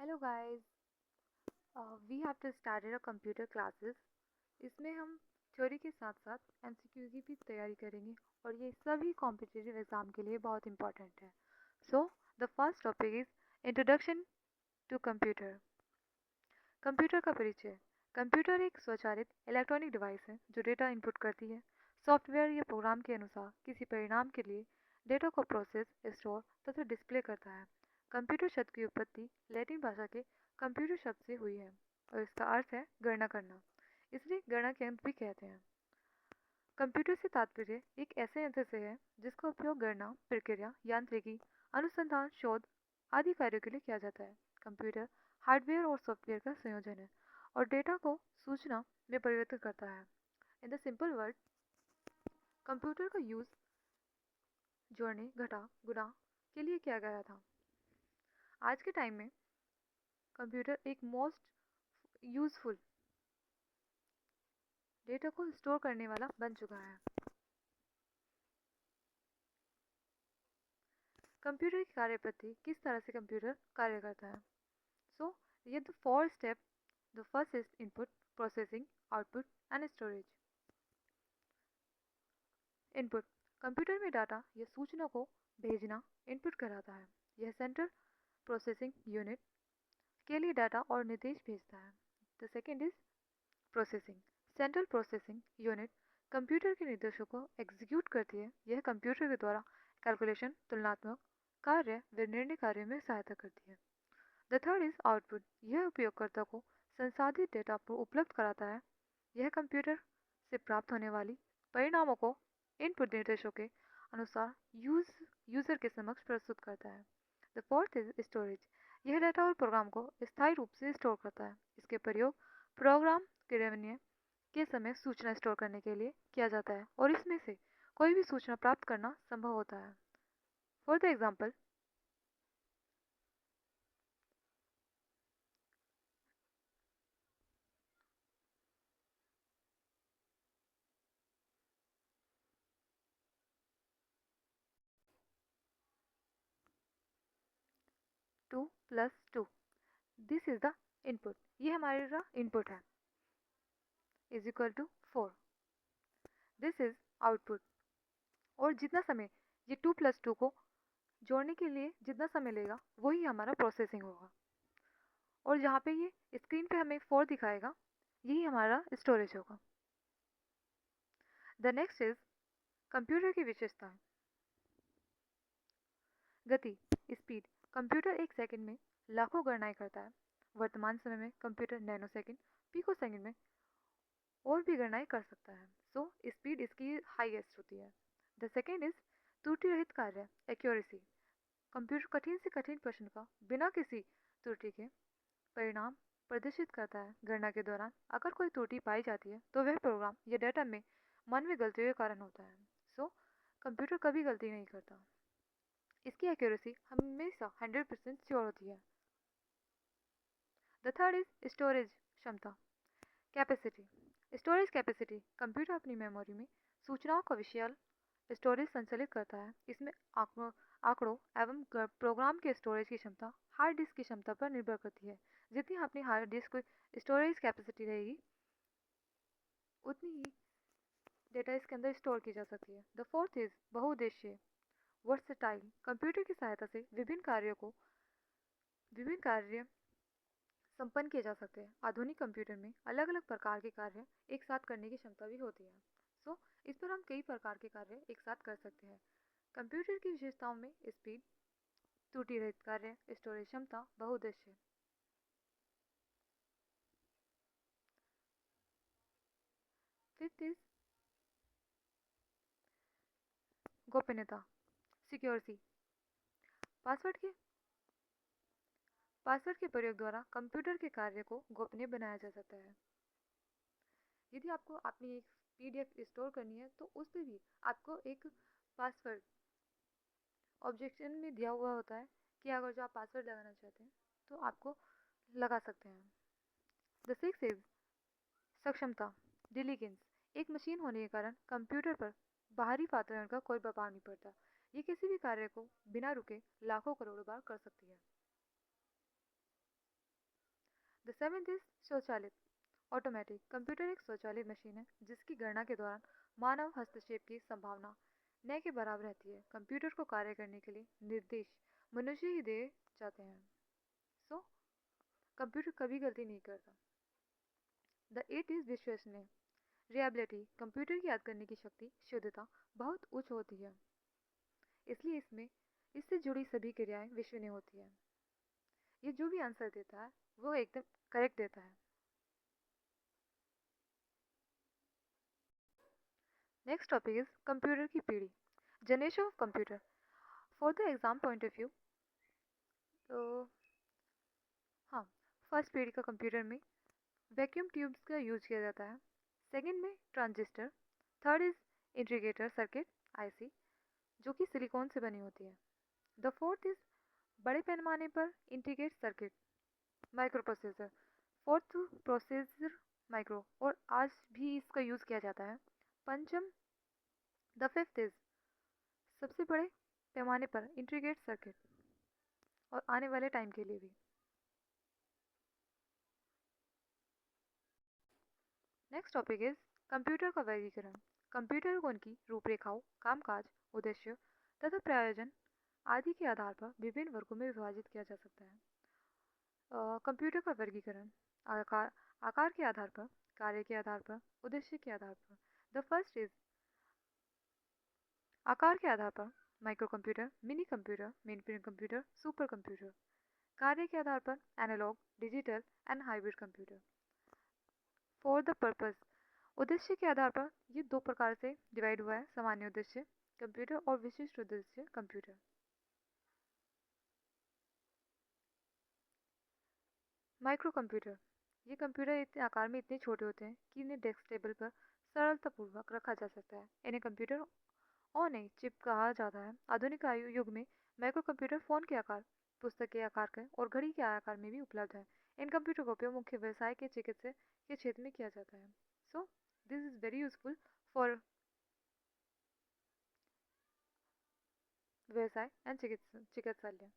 Hello guys, we have to started a computer classes. इसमें हम theory के साथ साथ एमसीक्यू की भी तैयारी करेंगे और ये सभी कॉम्पिटिटिव एग्जाम के लिए बहुत इंपॉर्टेंट है। So the first topic is introduction to computer. Computer का परिचय। कंप्यूटर एक स्वचालित इलेक्ट्रॉनिक डिवाइस है जो डेटा इनपुट करती है। सॉफ्टवेयर या प्रोग्राम के अनुसार किसी परिणाम के लिए डेटा को प्रोसेस, स्टोर तथा डिस्प्ले करता है। कंप्यूटर शब्द की उत्पत्ति लैटिन भाषा के कंप्यूटर शब्द से हुई है और इसका अर्थ है गणना करना, इसलिए गणना के यंत्र भी कहते हैं। कंप्यूटर से तात्पर्य एक ऐसे यंत्र से है जिसका उपयोग गणना, प्रक्रिया, यांत्रिकी, अनुसंधान, शोध आदि कार्यों के लिए किया जाता है। कंप्यूटर हार्डवेयर और सॉफ्टवेयर का संयोजन है और डेटा को सूचना में परिवर्तित करता है। In the simple word, computer का यूज जोड़ने, घटा, गुणा के लिए किया गया था। आज के टाइम में कंप्यूटर एक मोस्ट यूजफुल डेटा को स्टोर करने वाला बन चुका है। कंप्यूटर की कार्य पद्धति, किस तरह से कंप्यूटर कार्य करता है। सो ये the four step. The first is input, processing, output and storage. Input, computer में डाटा या सूचना को भेजना इनपुट कहलाता है। यह सेंट्रल प्रोसेसिंग यूनिट के लिए डाटा और निर्देश भेजता है। The second is processing. Central processing unit computer के निर्देशों को एग्जीक्यूट करती है। यह कंप्यूटर के द्वारा कैलकुलेशन, तुलनात्मक कार्य व निर्णय कार्य में सहायता करती है। The third is output. यह उपयोगकर्ता को संसाधित डेटा को उपलब्ध कराता है। यह कंप्यूटर से प्राप्त होने वाली परिणामों को इनपुट निर्देशों के अनुसार यूजर के समक्ष प्रस्तुत करता है। The fourth is storage. यह डेटा और प्रोग्राम को स्थायी रूप से स्टोर करता है। इसके प्रयोग प्रोग्राम क्रियान्वयन के समय सूचना स्टोर करने के लिए किया जाता है और इसमें से कोई भी सूचना प्राप्त करना संभव होता है। For the example, 2 + 2, this is the input. ये हमारा इनपुट है, is equal to 4। This is output. और जितना समय ये 2 + 2 को जोड़ने के लिए जितना समय लेगा वही हमारा प्रोसेसिंग होगा। और जहाँ पे ये स्क्रीन पे हमें 4 दिखाएगा, यही हमारा स्टोरेज होगा। द नेक्स्ट इज कंप्यूटर की विशेषताएं। गति, स्पीड। कंप्यूटर एक सेकंड में लाखों गणनाएं करता है। वर्तमान समय में computer nano second, pico second में और भी गणनाएं कर सकता है। सो स्पीड इसकी हाईएस्ट होती है। द सेकेंड इज त्रुटि रहित कार्य, एक्यूरेसी। कंप्यूटर कठिन से कठिन प्रश्न का बिना किसी त्रुटि के परिणाम प्रदर्शित करता है। गणना के दौरान अगर कोई त्रुटि पाई जाती है तो वह प्रोग्राम या डेटा में मानवीय गलतियों के कारण होता है। सो कंप्यूटर कभी गलती नहीं करता। इसकी एक्यूरेसी हमेशा 100% श्योर होती है। द थर्ड इज स्टोरेज क्षमता, कैपेसिटी। स्टोरेज कैपेसिटी, कंप्यूटर अपनी मेमोरी में सूचनाओं का विशाल स्टोरेज संचालित करता है। इसमें आंकड़ों एवं प्रोग्राम के स्टोरेज की क्षमता हार्ड डिस्क की क्षमता पर निर्भर करती है। जितनी अपनी हार्ड डिस्क की स्टोरेज कैपेसिटी रहेगी, उतनी ही डेटा इसके अंदर स्टोर की जा सकती है। द फोर्थ इज बहुउद्देशीय, वर्सटाइल। कंप्यूटर की सहायता से विभिन्न कार्य संपन्न किए जा सकते हैं। आधुनिक कंप्यूटर में अलग अलग प्रकार के कार्य एक साथ करने की क्षमता भी होती है। सो इस पर हम कई प्रकार के कार्य एक साथ कर सकते हैं। कंप्यूटर की विशेषताओं में स्पीड, त्रुटि रहित कार्य, स्टोरेज क्षमता, बहुउद्देश्य। फिफ्थ इज गोपनीयता, सिक्योरिटी। पासवर्ड के पासवर्ड के प्रयोग द्वारा कंप्यूटर के कार्य को गोपनीय बनाया जा सकता है। यदि आपको अपनी एक पीडीएफ स्टोर करनी है तो उस पर भी आपको एक पासवर्ड ऑब्जेक्शन में दिया हुआ होता है कि अगर जो आप पासवर्ड लगाना चाहते हैं तो आपको लगा सकते हैं। द सिक्स इज सक्षमता, डिलीगेंस। एक मशीन होने के कारण कंप्यूटर पर बाहरी वातावरण का कोई प्रभाव नहीं पड़ता। ये किसी भी कार्य को बिना रुके लाखों करोड़ों बार कर सकती है। द सेवेंथ इज स्वचालित ऑटोमेटिक। कंप्यूटर एक स्वचालित मशीन है जिसकी गणना के दौरान मानव हस्तक्षेप की संभावना न के बराबर रहती है। कंप्यूटर को कार्य करने के लिए निर्देश मनुष्य ही दे जाते हैं। सो कंप्यूटर कभी गलती नहीं करता। द एट इज विश्वसनीय रिएबिलिटी। कंप्यूटर की याद करने की शक्ति शुद्धता बहुत उच्च होती है, इसलिए इससे जुड़ी सभी क्रियाएं विश्वसनीय होती है। ये जो भी आंसर देता है वो एकदम करेक्ट देता है। नेक्स्ट टॉपिक इज कंप्यूटर की पीढ़ी, generation of computer. For the exam point of view, तो हाँ, फर्स्ट पीढ़ी का कंप्यूटर में वैक्यूम ट्यूब्स का यूज किया जाता है। सेकंड में transistor. Third is integrator circuit IC जो कि सिलिकॉन से बनी होती है। द फोर्थ इज बड़े पैमाने पर integrate circuit micro processor. Fourth processor micro, और आज भी इसका यूज किया जाता है। पंचम द फिफ्थ इज सबसे बड़े पैमाने पर इंटीग्रेट सर्किट और आने वाले टाइम के लिए भी। नेक्स्ट टॉपिक इज कंप्यूटर का वर्गीकरण। कंप्यूटर को उनकी रूपरेखाओं, कामकाज, उद्देश्य तथा प्रयोजन आदि के आधार पर विभिन्न वर्गों में विभाजित किया जा सकता है। कंप्यूटर का वर्गीकरण आकार के आधार पर, कार्य के आधार पर, उद्देश्य के आधार पर। द फर्स्ट इज आकार के आधार पर micro computer, mini computer, mainframe computer, super computer. कार्य के आधार पर analog, digital and hybrid computer. For the purpose, उद्देश्य के आधार पर ये दो प्रकार से डिवाइड हुआ है, सामान्य उद्देश्य कंप्यूटर और विशिष्ट उद्देश्य कंप्यूटर। माइक्रो कंप्यूटर, ये कंप्यूटर इतने आकार में इतने छोटे होते हैं कि इन्हें डेस्क टेबल पर सरलतापूर्वक रखा जा सकता है। इन्हें कंप्यूटर और नहीं चिप कहा जाता है। आधुनिक युग में माइक्रो कंप्यूटर फोन के आकार, पुस्तक के आकार के और घड़ी के आकार में भी उपलब्ध है। इन कंप्यूटर का उपयोग मुख्य व्यवसाय के चिकित्सा के क्षेत्र में किया जाता है। So this is very useful for व्यवसाय एंड चिकित्सालय।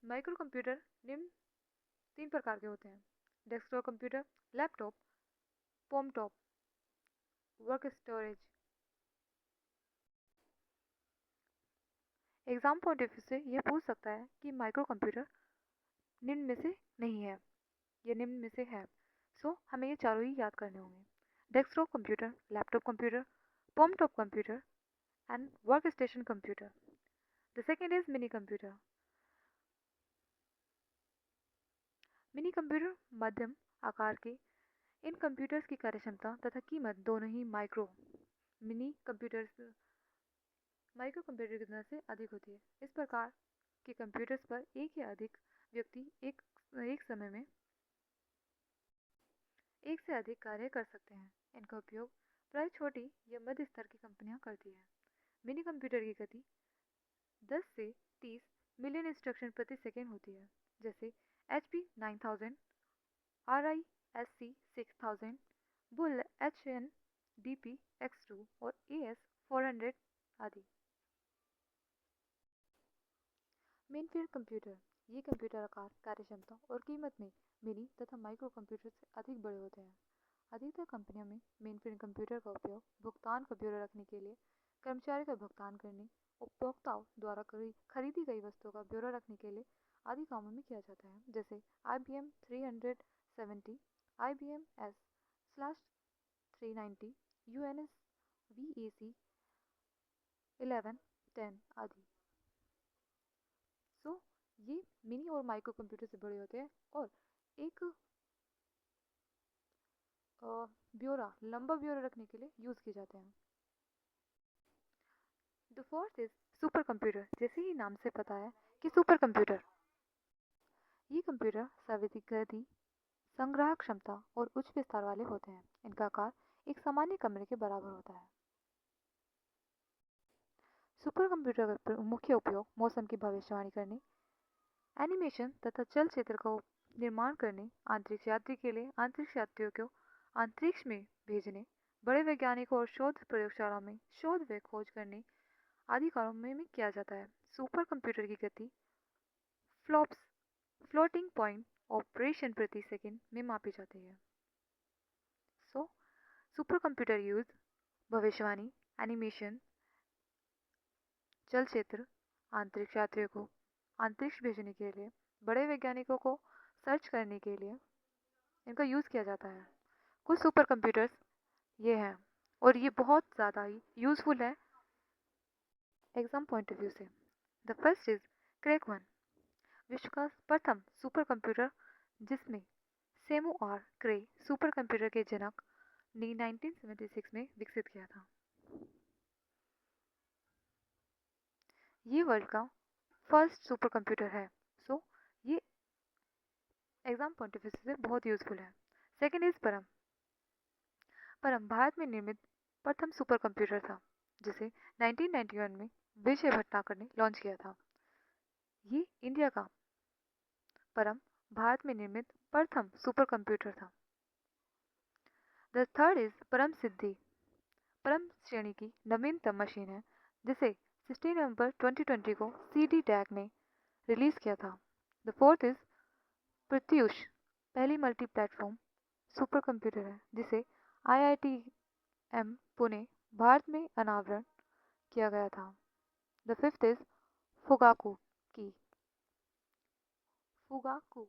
माइक्रो कंप्यूटर निम्न तीन प्रकार के होते हैं: desktop computer, laptop, palmtop, work storage. Exam point of view से यह पूछ सकता है कि माइक्रो कंप्यूटर निम्न में से नहीं है या निम्न में से है। सो हमें ये चारों ही याद करने होंगे: desktop computer, laptop computer, palmtop computer and work station computer. The second is mini computer. Mini computer मध्यम आकार के इन कंप्यूटर्स की कार्यक्षमता तथा कीमत दोनों ही माइक्रो कंप्यूटर की तुलना से अधिक होती है। इस प्रकार के कंप्यूटर्स पर एक या अधिक व्यक्ति एक समय में एक से अधिक कार्य कर सकते हैं। इनका उपयोग प्राय छोटी या मध्य स्तर की कंपनियां करती हैं। मिनी कंप्यूटर की गति 10 से 30 मिलियन इंस्ट्रक्शन प्रति सेकेंड होती है, जैसे HP 9000, RISC 6000, bull HNDP X2 और AS 400 आदि। मेनफ्रेम कंप्यूटर, ये कंप्यूटर आकार, कार्यक्षमता और कीमत में मिनी तथा माइक्रो कंप्यूटर से अधिक बड़े होते हैं। अधिकतर कंपनियों में मेनफ्रेम कंप्यूटर का उपयोग भुगतान का ब्यौरा रखने के लिए, कर्मचारी का भुगतान करने, उपभोक्ताओं द्वारा खरीदी गई वस्तुओं का ब्यौरा रखने के लिए आदि कामों में किया जाता है, जैसे IBM 370, IBM S/390, UNS VAC 1110 आदि। सो ये मिनी और माइक्रो कंप्यूटर से बड़े होते हैं और एक लंबा ब्यौरा रखने के लिए यूज किए जाते हैं। The fourth is super computer. जैसे ही नाम से पता है कि सुपर कंप्यूटर, ये कंप्यूटर सर्वाधिक गति, संग्रह क्षमता और उच्च विस्तार वाले होते हैं। इनका आकार एक सामान्य कमरे के बराबर होता है। सुपर कंप्यूटर का मुख्य उपयोग मौसम की भविष्यवाणी करने, एनिमेशन तथा चलचित्र का निर्माण करने, अंतरिक्ष यात्री के लिए अंतरिक्ष यात्रियों को अंतरिक्ष में भेजने, बड़े वैज्ञानिकों और शोध प्रयोगशाला में शोध व खोज करने आदि कार्यों में किया जाता है। सुपर कंप्यूटर की गति फ्लॉप्स, फ्लोटिंग पॉइंट ऑपरेशन प्रति सेकंड में मापी जाती है। सो सुपर कंप्यूटर यूज भविष्यवाणी, एनिमेशन, चलचित्र, अंतरिक्ष यात्रियों को अंतरिक्ष भेजने के लिए, बड़े वैज्ञानिकों को सर्च करने के लिए इनका यूज़ किया जाता है। कुछ सुपर कंप्यूटर्स ये हैं और ये बहुत ज़्यादा ही यूज़फुल है एग्जाम पॉइंट ऑफ व्यू से। The first is crack one, विश्व का प्रथम सुपर कंप्यूटर जिसमें सेमू आर क्रे सुपर कंप्यूटर के जनक ने 1976 में विकसित किया था। ये वर्ल्ड का फर्स्ट सुपर कंप्यूटर है। सो ये एग्जाम पॉइंट ऑफ व्यू से बहुत यूजफुल है। सेकेंड इज परम। परम भारत में निर्मित प्रथम सुपर कंप्यूटर था जिसे 1991 में विजय भटनागर ने लॉन्च किया था। ये इंडिया का परम भारत में निर्मित प्रथम सुपर कंप्यूटर था। द थर्ड इज परम सिद्धि। परम श्रेणी की नवीनतम मशीन है जिसे 16 नवंबर 2020 को CD टैग ने रिलीज किया था। द फोर्थ इज प्रत्युष, पहली मल्टी प्लेटफॉर्म सुपर कंप्यूटर है जिसे IITM पुणे भारत में अनावरण किया गया था। द फिफ्थ इज फुगाकू की। फुगाकू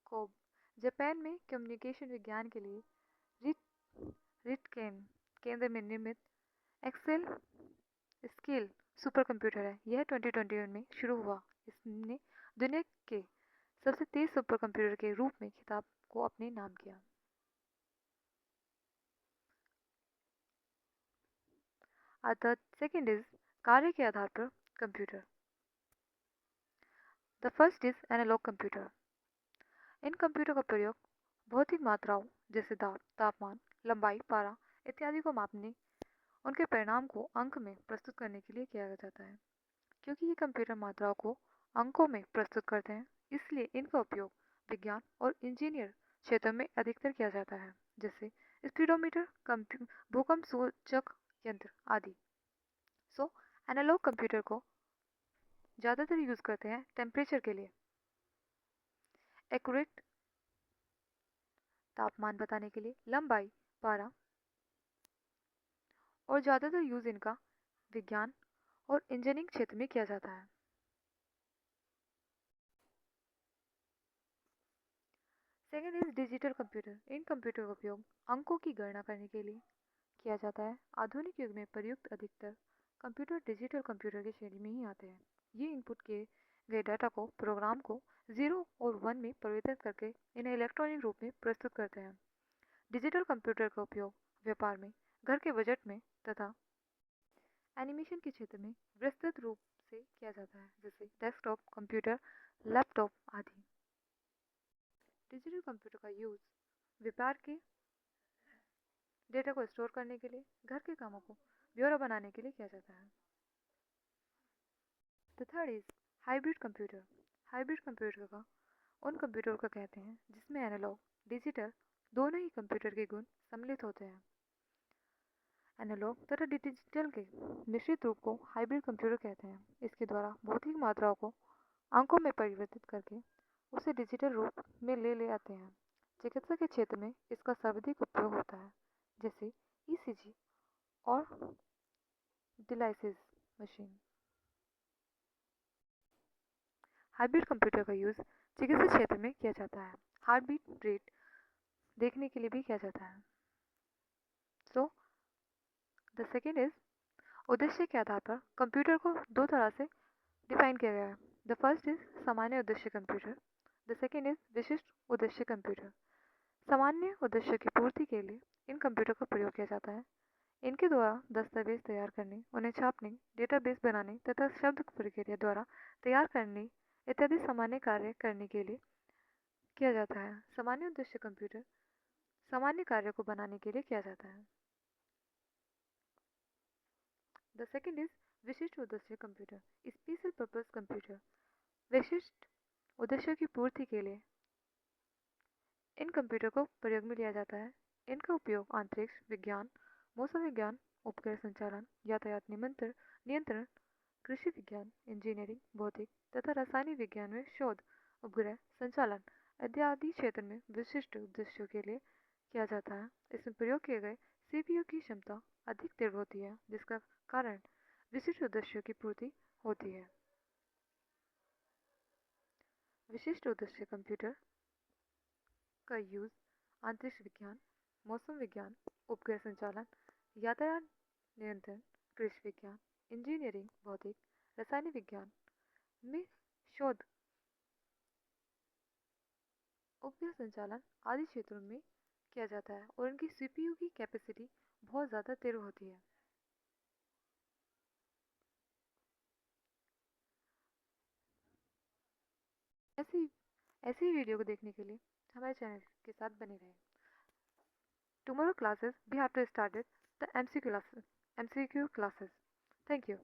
को जापान में कम्युनिकेशन विज्ञान के लिए रिटकेन केंद्र में निर्मित एक्सेल स्केल सुपर कंप्यूटर है। यह 2021 में शुरू हुआ। इसने दुनिया के सबसे तेज सुपर कंप्यूटर के रूप में खिताब को अपने नाम किया। द सेकेंड इज कार्य के आधार पर computer. The first is analog computer. इन कंप्यूटर का प्रयोग भौतिक मात्राओं जैसे दाब, तापमान, लंबाई, पारा इत्यादि को मापने उनके परिणाम को अंक में प्रस्तुत करने के लिए किया जाता है। क्योंकि ये कंप्यूटर मात्राओं को अंकों में प्रस्तुत करते हैं, इसलिए इनका उपयोग विज्ञान और इंजीनियर क्षेत्र में अधिकतर किया जाता है, जैसे स्पीडोमीटर, भूकंप सूचक यंत्र आदि। सो एनालॉग कंप्यूटर को ज़्यादातर यूज़ करते हैं टेम्परेचर के लिए, एक्यूरेट तापमान बताने के लिए, लंबाई, पारा, और ज़्यादातर यूज़ इनका विज्ञान और इंजीनियरिंग क्षेत्र में किया जाता है। Second is digital computer. इन कंप्यूटर का उपयोग अंकों की गणना करने के लिए किया जाता है। आधुनिक युग में प्रयुक्त अधिकतर कंप्यूटर डिजिटल कंप्यूटर की श्रेणी में ही आते हैं। ये इनपुट किए गए डाटा को प्रोग्राम को 0 और 1 में परिवर्तित करके इन्हें इलेक्ट्रॉनिक रूप में प्रस्तुत करते हैं। डिजिटल कंप्यूटर का उपयोग व्यापार में, घर के बजट में तथा एनिमेशन के क्षेत्र में विस्तृत रूप से किया जाता है, जैसे डेस्कटॉप कंप्यूटर, लैपटॉप आदि। डिजिटल कंप्यूटर का यूज़ व्यापार के डेटा को स्टोर करने के लिए, घर के कामों को ब्यौरा बनाने के लिए किया जाता है। The third is hybrid computer. Hybrid computer का उन कंप्यूटर को कहते हैं जिसमें एनालॉग, डिजिटल दोनों ही कंप्यूटर के गुण सम्मिलित होते हैं। एनालॉग तथा डिजिटल के मिश्रित रूप को हाइब्रिड कंप्यूटर कहते हैं। इसके द्वारा भौतिक मात्राओं को अंकों में परिवर्तित करके उसे डिजिटल रूप में ले आते हैं। चिकित्सा के क्षेत्र में इसका सर्वाधिक उपयोग होता है, जैसे ECG और डिलाइसिस मशीन। हाइब्रिड कंप्यूटर का यूज़ चिकित्सा क्षेत्र में किया जाता है। हार्ट बीट रेट देखने के लिए भी किया जाता है। सो द सेकेंड इज उद्देश्य के आधार पर कंप्यूटर को दो तरह से डिफाइन किया गया है। द फर्स्ट इज सामान्य उद्देश्य कंप्यूटर। द सेकेंड इज विशिष्ट उद्देश्य कंप्यूटर। सामान्य उद्देश्य की पूर्ति के लिए इन कंप्यूटर का प्रयोग किया जाता है। इनके द्वारा दस्तावेज तैयार करने, उन्हें छापने, डेटाबेस बनाने तथा शब्द प्रक्रिया द्वारा तैयार करने इत्यादि सामान्य कार्य करने के लिए किया जाता है। सामान्य उद्देश्य कंप्यूटर सामान्य कार्य को बनाने के लिए किया जाता है। द सेकेंड इज विशिष्ट उद्देश्य कंप्यूटर, स्पेशल पर्पस कंप्यूटर। विशिष्ट उद्देश्य की पूर्ति के लिए इन कंप्यूटर को प्रयोग में लिया जाता है। इनका उपयोग अंतरिक्ष विज्ञान, मौसम विज्ञान, उपग्रह संचालन, यातायात नियंत्रण, कृषि विज्ञान, इंजीनियरिंग, भौतिक तथा रासायनिक विज्ञान में शोध, उपग्रह संचालन इत्यादि क्षेत्र में विशिष्ट उद्देश्यों के लिए किया जाता है। इसमें प्रयोग किए गए सीपीयू की क्षमता अधिक तीव्र होती है, जिसका कारण विशिष्ट उद्देश्यों की पूर्ति होती है। विशिष्ट उद्देश्य कंप्यूटर का यूज अंतरिक्ष विज्ञान, मौसम विज्ञान, उपग्रह संचालन, यातायात नियंत्रण, कृषि विज्ञान, इंजीनियरिंग, भौतिक, रासायनिक विज्ञान में शोध, उपग्रह संचालन आदि क्षेत्रों में किया जाता है और इनकी सीपीयू की कैपेसिटी बहुत ज़्यादा तीव्र होती है। ऐसी ऐसी वीडियो को देखने के लिए हमारे चैनल के साथ बने रहें। Tomorrow classes we have to start it the MCQ classes. Thank you.